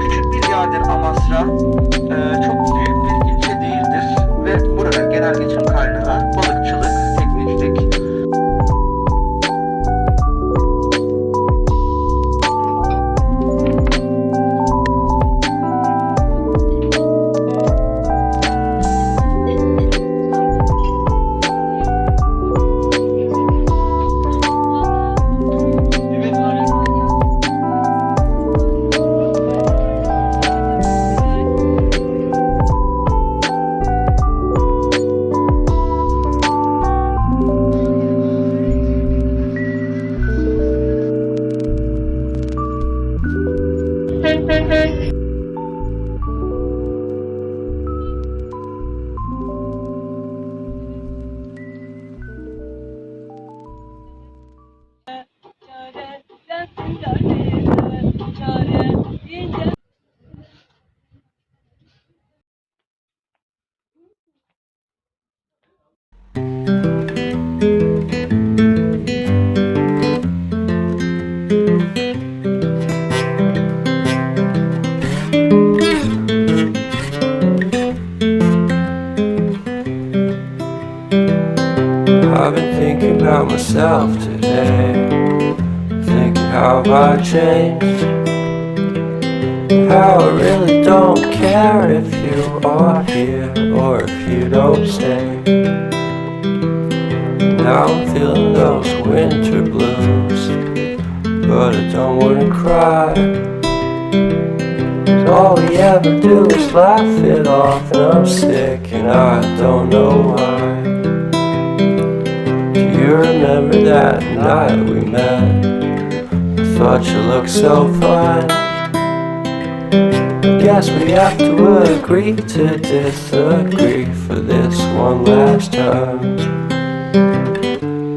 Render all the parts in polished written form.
Küçük bir yerdir Amasra. Çok büyük bir ilçe değildir ve burada genel geçim kaynağı balıkçılık, teknecilik. I've been thinking about myself today, thinking how I changed, how I really don't care if you are here or if you don't stay. Now I'm feeling those winter blues, but I don't wanna cry. 'Cause all we ever do is laugh it off, and I'm sick and I don't know why. You remember that night we met? I thought you looked so fine. I guess we have to agree to disagree for this one last time.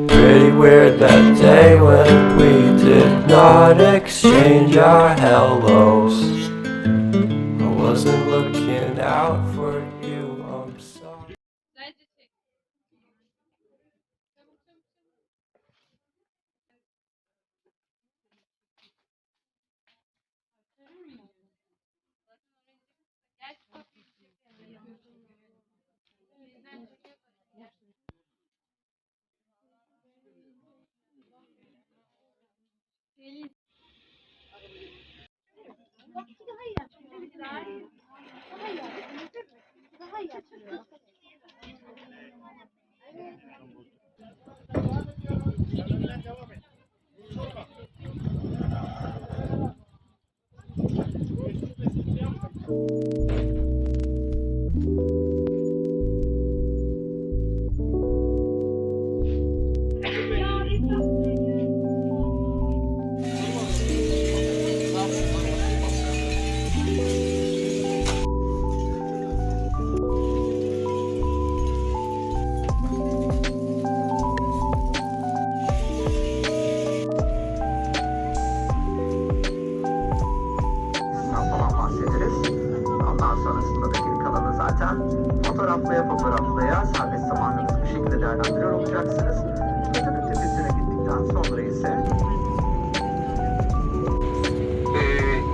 Pretty weird that day when we did not exchange our hellos. I wasn't looking out for you, I'm sorry. fotoğraflaya serbest zamanınızı bir şekilde değerlendiriyor olacaksınız. Ödülün tepesine gittikten sonra ise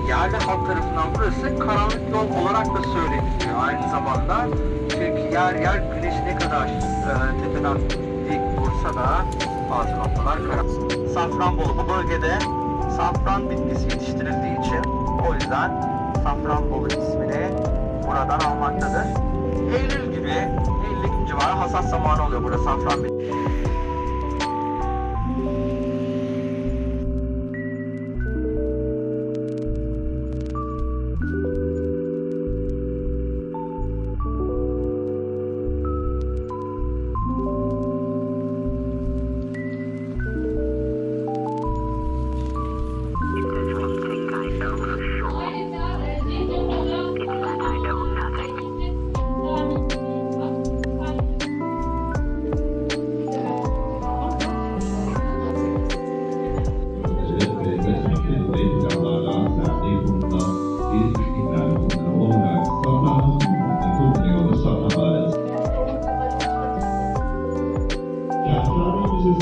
yerli halk tarafından burası karanlık yol olarak da söyleniliyor aynı zamanda. Çünkü yer yer güneş ne kadar tepeden dik vursa da bazı noktalar karanlık. Safranbolu bu bölgede safran bitkisi yetiştirildiği için o yüzden Safranbolu ismini buradan almaktadır. Eylül gibi, Eylül civarı hasat zamanı oluyor burada safran bitkisi. Müzik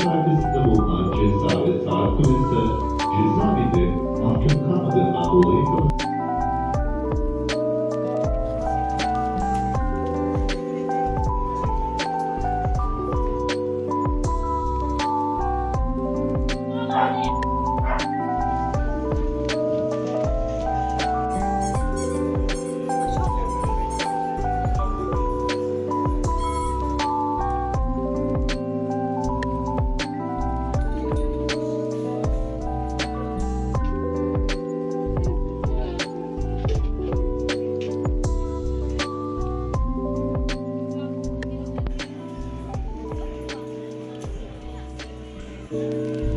serbestinde bulunan ceza ve saat ise cezaevinde mahkum kalmadığından dolayı Thank